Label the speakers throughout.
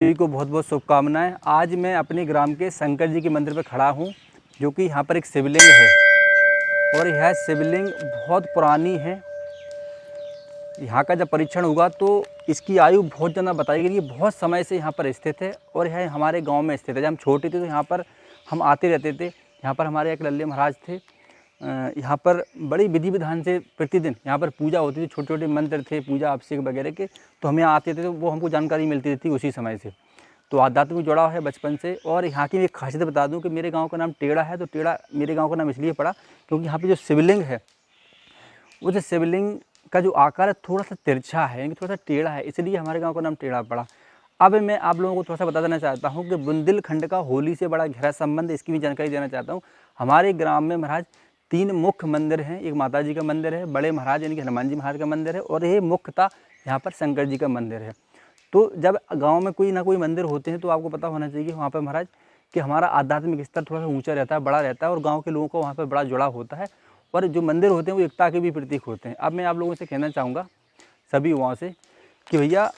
Speaker 1: सभी को बहुत बहुत शुभकामनाएं। आज मैं अपने ग्राम के शंकर जी के मंदिर पर खड़ा हूं, जो कि यहाँ पर एक शिवलिंग है और यह शिवलिंग बहुत पुरानी है। यहाँ का जब परीक्षण हुआ तो इसकी आयु बहुत ज़्यादा बताई गई। ये बहुत समय से यहाँ पर स्थित है और यह हमारे गांव में स्थित है। जब हम छोटे थे तो यहाँ पर हम आते रहते थे। यहाँ पर हमारे एक लल्ले महाराज थे। यहाँ पर बड़ी विधि विधान से प्रतिदिन यहाँ पर पूजा होती थी। छोटे छोटे मंत्र थे, पूजा अभिषेक वगैरह के, तो हम यहाँ आते थे तो वो हमको जानकारी मिलती थी उसी समय से। तो आध्यात्म में जुड़ा है बचपन से। और यहाँ की एक खासियत बता दूं कि मेरे गांव का नाम टेढ़ा है। तो टेढ़ा मेरे गांव का नाम इसलिए पड़ा क्योंकि यहाँ पे जो शिवलिंग है, उस शिवलिंग का जो आकार है थोड़ा सा तिरछा है, यानी थोड़ा सा टेढ़ा है, इसलिए हमारे गांव का नाम टेढ़ा पड़ा। अब मैं आप लोगों को थोड़ा सा बता देना चाहता हूँ कि बुंदेलखंड का होली से बड़ा गहरा संबंध, इसकी भी जानकारी देना चाहता हूँ। हमारे ग्राम में महाराज 3 मुख्य मंदिर हैं। एक माता जी का मंदिर है, बड़े महाराज यानी कि हनुमान जी महाराज का मंदिर है, और ये मुख्यतः यहाँ पर शंकर जी का मंदिर है। तो जब गांव में कोई ना कोई मंदिर होते हैं तो आपको पता होना चाहिए वहाँ पर महाराज कि हमारा आध्यात्मिक स्तर थोड़ा सा ऊंचा रहता है, बड़ा रहता है, और गांव के लोगों को वहाँ पर बड़ा जुड़ाव होता है। और जो मंदिर होते हैं वो एकता के भी प्रतीक होते हैं। अब मैं आप लोगों से कहना चाहूँगा सभी युवाओं से कि भैया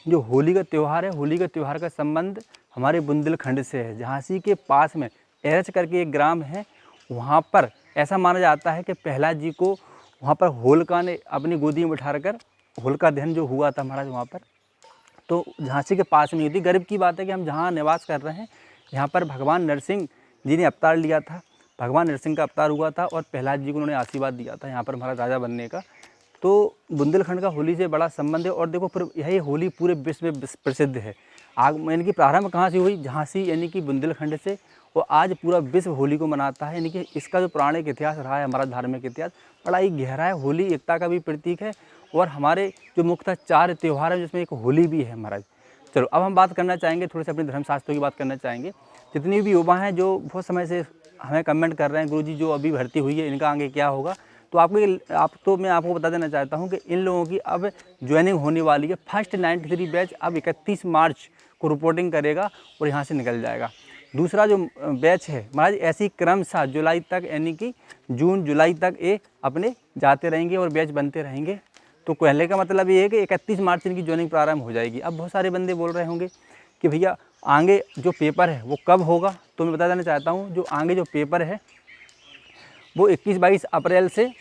Speaker 1: जो होली का त्यौहार है, होली का त्यौहार का संबंध हमारे बुंदेलखंड से है। झांसी के पास में एरच करके एक ग्राम है, वहाँ पर ऐसा माना जाता है कि प्रहलाद जी को वहाँ पर होलिका ने अपनी गोदी में बिठाकर होलिका दहन जो हुआ था महाराज वहाँ पर, तो झांसी के पास में ही थी। गर्व की बात है कि हम जहाँ निवास कर रहे हैं यहाँ पर भगवान नरसिंह जी ने अवतार लिया था। भगवान नरसिंह का अवतार हुआ था और प्रहलाद जी को उन्होंने आशीर्वाद दिया था यहाँ पर हमारा राजा बनने का। तो बुंदेलखंड का होली से बड़ा संबंध है। और देखो फिर यही होली पूरे विश्व में प्रसिद्ध है। यानी कि प्रारंभ कहाँ से हुई? झांसी यानी कि बुंदेलखंड से, और आज पूरा विश्व होली को मनाता है। यानी कि इसका जो पौराणिक इतिहास रहा है, हमारा धार्मिक इतिहास बड़ा ही गहरा है। होली एकता का भी प्रतीक है और हमारे जो मुख्यतः 4 त्यौहार हैं जिसमें एक होली भी है महाराज। चलो अब हम बात करना चाहेंगे, थोड़े से अपने धर्मशास्त्रों की बात करना चाहेंगे। जितनी भी युवा हैं जो बहुत समय से हमें कमेंट कर रहे हैं, गुरुजी जो अभी भर्ती हुई है इनका आगे क्या होगा, तो मैं आपको बता देना चाहता हूं कि इन लोगों की अब ज्वाइनिंग होने वाली है। फर्स्ट 93 बैच अब 31 मार्च को रिपोर्टिंग करेगा और यहाँ से निकल जाएगा। दूसरा जो बैच है महाराज ऐसी क्रमशः जुलाई तक, यानी कि जून जुलाई तक ये अपने जाते रहेंगे और बैच बनते रहेंगे। तो कहने का मतलब ये है कि 31 मार्च इनकी ज्वाइनिंग प्रारंभ हो जाएगी। अब बहुत सारे बंदे बोल रहे होंगे कि भैया आगे जो पेपर है वो कब होगा, तो मैं बता देना चाहता हूँ जो आगे जो पेपर है वो 21-22 अप्रैल से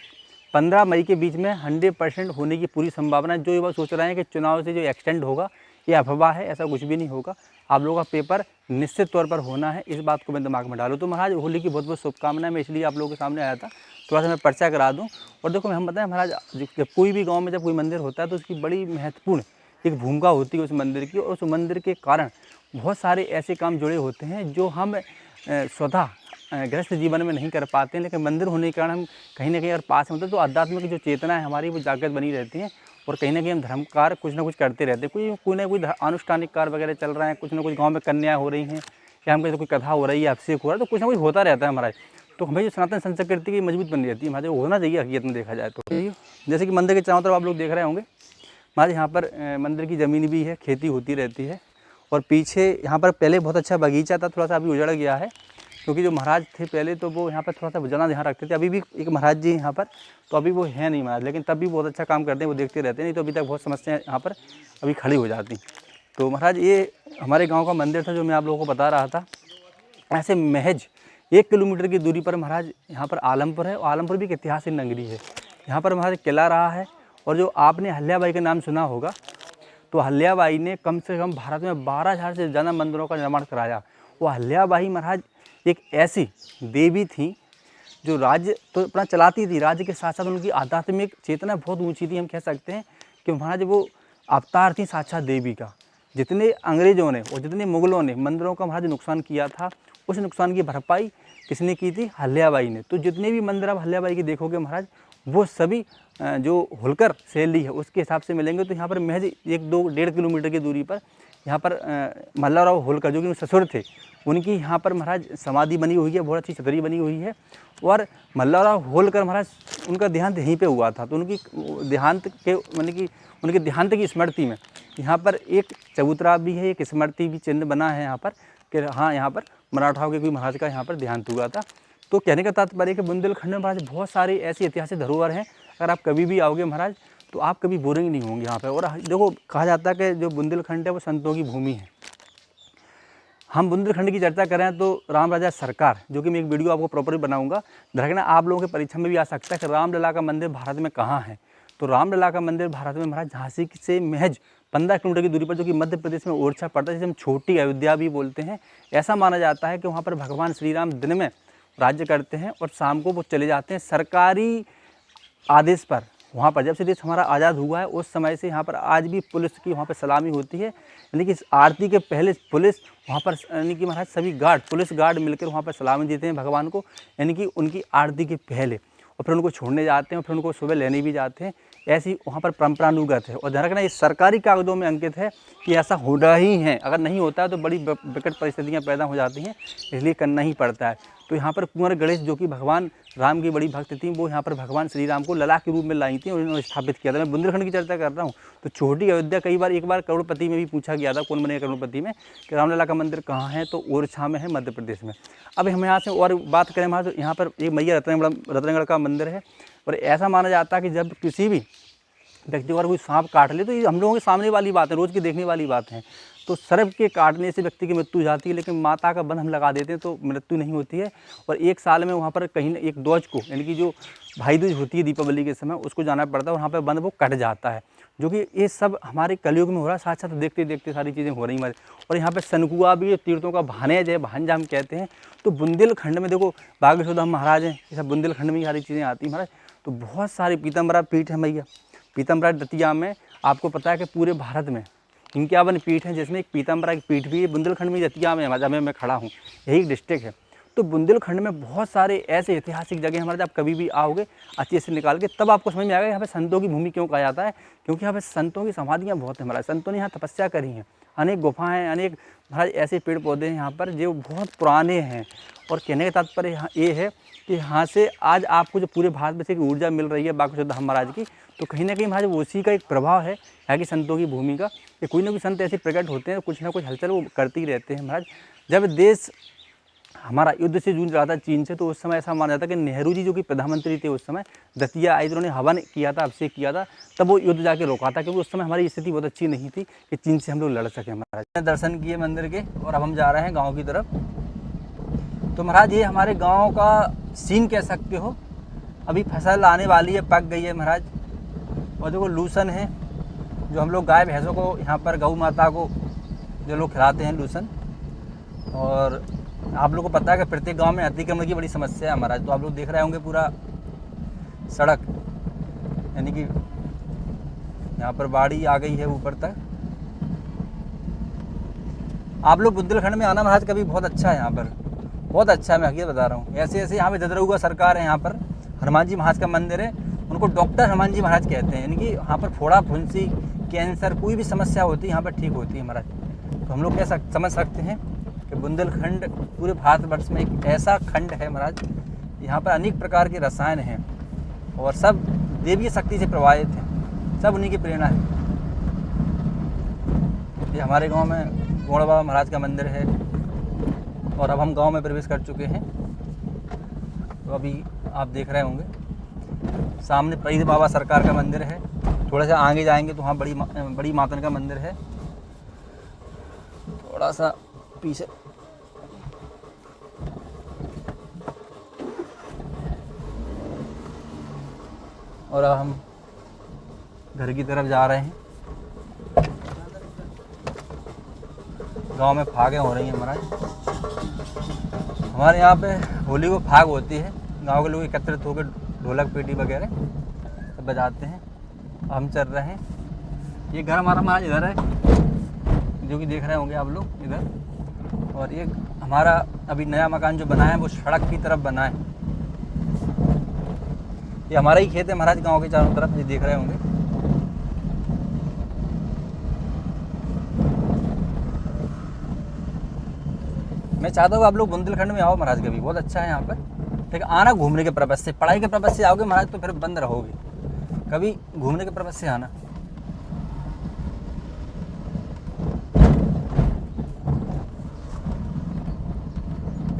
Speaker 1: 15 मई के बीच में 100% होने की पूरी संभावना है। जो युवा सोच रहे हैं कि चुनाव से जो एक्सटेंड होगा ये अफवाह है, ऐसा कुछ भी नहीं होगा। आप लोगों का पेपर निश्चित तौर पर होना है, इस बात को मैं दिमाग में डालूँ। तो महाराज होली की बहुत बहुत शुभकामनाएं। मैं इसलिए आप लोगों के सामने आया था, थोड़ा सा मैं पर्चा करा दूँ। और देखो हम बताएं महाराज, जब कोई भी गाँव में जब कोई मंदिर होता है तो उसकी बड़ी महत्वपूर्ण एक भूमिका होती है उस मंदिर की, और उस मंदिर के कारण बहुत सारे ऐसे काम जुड़े होते हैं जो हम स्वतः गृहस्थ जीवन में नहीं कर पाते हैं, लेकिन मंदिर होने के कारण हम कहीं ना कहीं अगर पास में होते हैं तो आध्यात्म की जो चेतना है हमारी वो जागृत बनी रहती है। और कहीं ना कहीं हम धर्म कार्य कुछ ना कुछ करते रहते हैं। कोई ना कोई अनुष्ठानिक कार्य वगैरह चल रहा है, कुछ ना कुछ गाँव में कन्या हो रही हैं, या हम कहते कोई कथा हो रही है, अभिषेक हो रहा है, तो कुछ ना कुछ होता रहता है महाराज। तो हमें जो सनातन संस्कृति की मजबूत बनी रहती है महाराज, होना चाहिए हकीकत में देखा जाए तो। जैसे कि मंदिर के चारों तरफ आप लोग देख रहे होंगे महाराज, यहाँ पर मंदिर की ज़मीन भी है, खेती होती रहती है। और पीछे यहाँ पर पहले बहुत अच्छा बगीचा था, थोड़ा सा अभी उजड़ गया है, क्योंकि जो महाराज थे पहले तो वो यहाँ पर थोड़ा सा ज़्यादा ध्यान रखते थे। अभी भी एक महाराज जी यहाँ पर, तो अभी वो है नहीं महाराज, लेकिन तब भी बहुत अच्छा काम करते हैं, वो देखते रहते हैं। नहीं तो अभी तक बहुत समस्याएं यहाँ पर अभी खड़ी हो जाती। तो महाराज ये हमारे गाँव का मंदिर था जो मैं आप लोगों को बता रहा था। ऐसे महज 1 किलोमीटर की दूरी पर महाराज यहाँ पर आलमपुर है, और आलमपुर भी एक ऐतिहासिक नगरी है। यहाँ पर महाराज किला रहा है। और जो आपने अहिल्याबाई का नाम सुना होगा, तो अहिल्याबाई ने कम से कम भारत में 12,000 से ज़्यादा मंदिरों का निर्माण कराया। वो अहिल्याबाई महाराज एक ऐसी देवी थी जो राज्य तो अपना चलाती थी, राज्य के साथ साथ उनकी आध्यात्मिक चेतना बहुत ऊंची थी। हम कह सकते हैं कि महाराज वो अवतार थी साक्षात देवी का। जितने अंग्रेज़ों ने और जितने मुगलों ने मंदिरों का महाराज नुकसान किया था, उस नुकसान की भरपाई किसने की थी? अहिल्याबाई ने। तो जितने भी मंदिर आप अहिल्याबाई के देखोगे महाराज, वो सभी जो होलकर शैली है उसके हिसाब से मिलेंगे। तो यहाँ पर महज 1-2-1.5 किलोमीटर की दूरी पर यहाँ पर मल्हाराव होलकर जो कि ससुर थे, उनकी यहाँ पर महाराज समाधि बनी हुई है, बहुत अच्छी छतरी बनी हुई है। और मल्हाराव होलकर महाराज उनका देहांत यहीं पे हुआ था। तो उनकी देहांत के यानी कि उनके देहांत की स्मृति में यहाँ पर एक चबूतरा भी है, एक स्मृति भी चिन्ह बना है यहाँ पर कि हाँ यहाँ पर मराठाओं के कोई महाराज का यहाँ पर देहांत हुआ था। तो कहने का तात्पर्य है कि बुंदेलखंड में महाराज बहुत सारी ऐसी ऐतिहासिक धरोहर हैं। अगर आप कभी भी आओगे महाराज तो आप कभी बोरिंग नहीं होंगे यहाँ पे। और देखो कहा जाता है कि जो बुंदेलखंड है वो संतों की भूमि है। हम बुंदेलखंड की चर्चा करें तो राम राजा सरकार, जो कि मैं एक वीडियो आपको प्रॉपर बनाऊंगा, देखना आप लोगों के परीक्षा में भी आ सकता है कि रामलला का मंदिर भारत में कहाँ है। तो रामलला का मंदिर भारत में महाराज झांसी से महज 15 किलोमीटर की दूरी पर, जो कि मध्य प्रदेश में ओरछा पड़ता है, जिसे हम छोटी अयोध्या भी बोलते हैं। ऐसा माना जाता है कि वहाँ पर भगवान श्री राम दिन में राज्य करते हैं और शाम को वो चले जाते हैं सरकारी आदेश पर। वहाँ पर जब से देश हमारा आज़ाद हुआ है उस समय से यहाँ पर आज भी पुलिस की वहाँ पर सलामी होती है। यानी कि इस आरती के पहले पुलिस वहाँ पर, यानी कि महाराज सभी गार्ड, पुलिस गार्ड मिलकर वहाँ पर सलामी देते हैं भगवान को, यानी कि उनकी आरती के पहले, और फिर उनको छोड़ने जाते हैं और फिर उनको सुबह लेने भी जाते हैं। ऐसी वहाँ पर परंपरानुगत है। और ध्यान रखना ये सरकारी कागजों में अंकित है कि ऐसा होना ही है। अगर नहीं होता है तो बड़ी विकट परिस्थितियाँ पैदा हो जाती हैं, इसलिए करना ही पड़ता है। तो यहाँ पर कुंवर गणेश, जो कि भगवान राम की बड़ी भक्त थी, वो यहाँ पर भगवान श्री राम को लला के रूप में लाई थी और उन्होंने स्थापित किया था। मैं बुंदेलखंड की चर्चा कर रहा हूँ। तो छोटी अयोध्या एक बार करोड़पति में भी पूछा गया था, कौन बनेगा करोड़पति में, कि रामलला का मंदिर कहाँ है, तो ओरछा में है, मध्य प्रदेश में। अब हम यहाँ से और बात करें वहाँ, तो यहाँ पर एक मैया रत्नगढ़ का मंदिर है। और ऐसा माना जाता है कि जब किसी भी व्यक्ति को अगर कोई सांप काट ले, तो ये हम लोगों के सामने वाली बात है, रोज़ की देखने वाली बात है। तो सर्प के काटने से व्यक्ति की मृत्यु हो जाती है, लेकिन माता का बंध हम लगा देते हैं तो मृत्यु नहीं होती है। और एक साल में वहाँ पर कहीं एक द्वज को, यानी कि जो भाई दूज होती है दीपावली के समय, उसको जाना पड़ता है, वहाँ पर बंध वो कट जाता है। जो कि ये सब हमारे कलयुग में हो रहा है, साथ साथ देखते देखते सारी चीज़ें हो रही हैं। और यहाँ पर सनकुआ भी तीर्थों का भानेज है, भांजा हम कहते हैं। तो बुंदेलखंड में देखो बागेश्वर धाम महाराज हैं, ये सब बुंदेलखंड में ही सारी चीज़ें आती हैं महाराज। तो बहुत सारी पीतम्बरा पीठ है मैया, पीतम्बरा दतिया में। आपको पता है कि पूरे भारत में 51 पीठ हैं, जिसमें एक पीतम्बरा की पीठ भी है बुंदेलखंड में, दतिया में, जहाँ मैं खड़ा हूँ, यही डिस्ट्रिक्ट है। तो बुंदेलखंड में बहुत सारे ऐसे ऐतिहासिक जगह हमारे, आप कभी भी आओगे अच्छे से निकाल के, तब आपको समझ में आएगा यहाँ पे संतों की भूमि क्यों कहा जाता है। क्योंकि यहाँ पे संतों की समाधियाँ बहुत हैं महाराज, संतों ने यहाँ तपस्या करी हैं, अनेक गुफाएँ, अनेक महाराज ऐसे पेड़ पौधे हैं यहाँ पर जो बहुत पुराने हैं। और कहने का तात्पर्य यहाँ ये है कि यहाँ से आज आपको जो पूरे भारत में से एक ऊर्जा मिल रही है बागेश्वर धाम महाराज की, तो कहीं ना कहीं महाराज उसी का एक प्रभाव है यहाँ की संतों की भूमि का, कि कोई ना कोई संत ऐसे प्रकट होते हैं, कुछ ना कुछ हलचल वो करते ही रहते हैं महाराज। जब देश हमारा युद्ध से जूझ रहा था चीन से, तो उस समय ऐसा माना जाता है कि नेहरू जी, जो कि प्रधानमंत्री थे उस समय, दतिया आए, उन्होंने हवन किया था, अभिषेक किया था, तब वो युद्ध जाके रोका था, क्योंकि उस समय हमारी स्थिति बहुत अच्छी नहीं थी कि चीन से हम लोग लड़ सकें महाराज। दर्शन किए मंदिर के और अब हम जा रहे हैं गाँव की तरफ। तो महाराज ये हमारे गाँव का सीन कह सकते हो। अभी फसल आने वाली है, पक गई है महाराज। और देखो लूसन है, जो हम लोग गाय भैंसों को यहाँ पर गौ माता को जो लोग खिलाते हैं लूसन। और आप लोगों को पता है कि प्रत्येक गांव में अतिक्रमण की बड़ी समस्या है महाराज। तो आप लोग देख रहे होंगे पूरा सड़क, यानी कि यहाँ पर बाड़ी आ गई है ऊपर तक। आप लोग बुंदेलखंड में आना महाराज कभी, बहुत अच्छा है यहाँ पर, बहुत अच्छा है, मैं हकीकत बता रहा हूँ। ऐसे ऐसे यहाँ पे जदरऊगा सरकार है, यहाँ पर हनुमान जी महाराज का मंदिर है, उनको डॉक्टर हनुमान जी महाराज कहते हैं। यानी कि यहाँ पर फोड़ा फुंसी, कैंसर, कोई भी समस्या होती है यहाँ पर ठीक होती है महाराज। तो हम लोग क्या समझ सकते हैं कि बुंदेलखंड पूरे भारतवर्ष में एक ऐसा खंड है महाराज, यहाँ पर अनेक प्रकार के रसायन हैं और सब देवीय शक्ति से प्रभावित हैं, सब उन्हीं की प्रेरणा है। ये हमारे गांव में गोड़ बाबा महाराज का मंदिर है और अब हम गांव में प्रवेश कर चुके हैं। तो अभी आप देख रहे होंगे सामने प्रीत बाबा सरकार का मंदिर है। थोड़ा सा आगे जाएंगे तो वहाँ बड़ी मातन का मंदिर है, थोड़ा सा पीछे। और अब हम घर की तरफ जा रहे हैं। गांव में फागें हो रही हैं महाराज। हमारे यहाँ पे होली को फाग होती है, गांव के लोग एकत्रित होकर ढोलक पेटी वगैरह सब बजाते हैं। हम चल रहे हैं, ये घर हमारा महाराज इधर है, जो कि देख रहे होंगे आप लोग इधर। और एक हमारा अभी नया मकान जो बना है वो सड़क की तरफ बना है। ये हमारा ही खेत है महाराज, गांव के चारों तरफ, ये देख रहे होंगे। मैं चाहता हूँ आप लोग बुंदेलखंड में आओ महाराज कभी, बहुत अच्छा है यहाँ पर। लेकिन आना घूमने के पर्पज से, पढ़ाई के पर्पज से आओगे महाराज तो फिर बंद रहोगे, कभी घूमने के पर्पज से आना।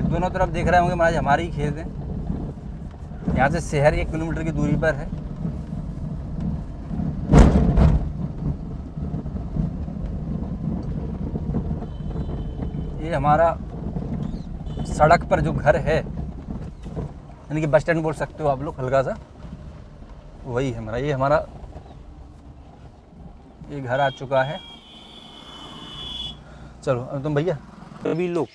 Speaker 1: दोनों तरफ देख रहे होंगे महाराज हमारे ही खेत हैं। यहाँ से शहर 1 किलोमीटर की दूरी पर है। ये हमारा सड़क पर जो घर है, यानी कि बस स्टैंड बोल सकते हो आप लोग हल्का सा, वही है हमारा। ये घर आ चुका है। चलो अब तुम भैया, सभी लोग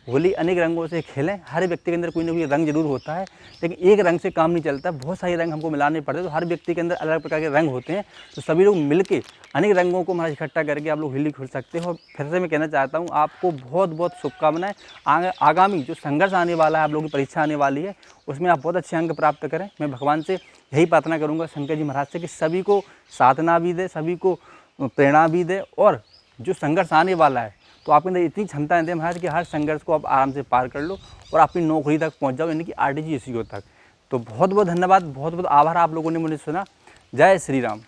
Speaker 1: होली अनेक रंगों से खेलें। हर व्यक्ति के अंदर कोई ना कोई रंग जरूर होता है, लेकिन एक रंग से काम नहीं चलता, बहुत सारे रंग हमको मिलाने पड़ते हैं। तो हर व्यक्ति के अंदर अलग प्रकार के रंग होते हैं, तो सभी लोग मिलके अनेक रंगों को हमारा इकट्ठा करके आप लोग होली खेल सकते हो। फिर से मैं कहना चाहता हूँ, आपको बहुत बहुत शुभकामनाएं। आगामी जो संघर्ष आने वाला है, आप लोगों की परीक्षा आने वाली है, उसमें आप बहुत अच्छे अंक प्राप्त करें। मैं भगवान से यही प्रार्थना करूँगा, शंकर जी महाराज से, कि सभी को साधना भी दे, सभी को प्रेरणा भी दे, और जो संघर्ष आने वाला है तो आपके अंदर इतनी क्षमता है महाराज कि हर संघर्ष को आप आराम से पार कर लो और अपनी नौकरी तक पहुंच जाओ, यानी कि RTGSCO तक। तो बहुत बहुत धन्यवाद, बहुत बहुत आभार, आप लोगों ने मुझे सुना। जय श्री राम।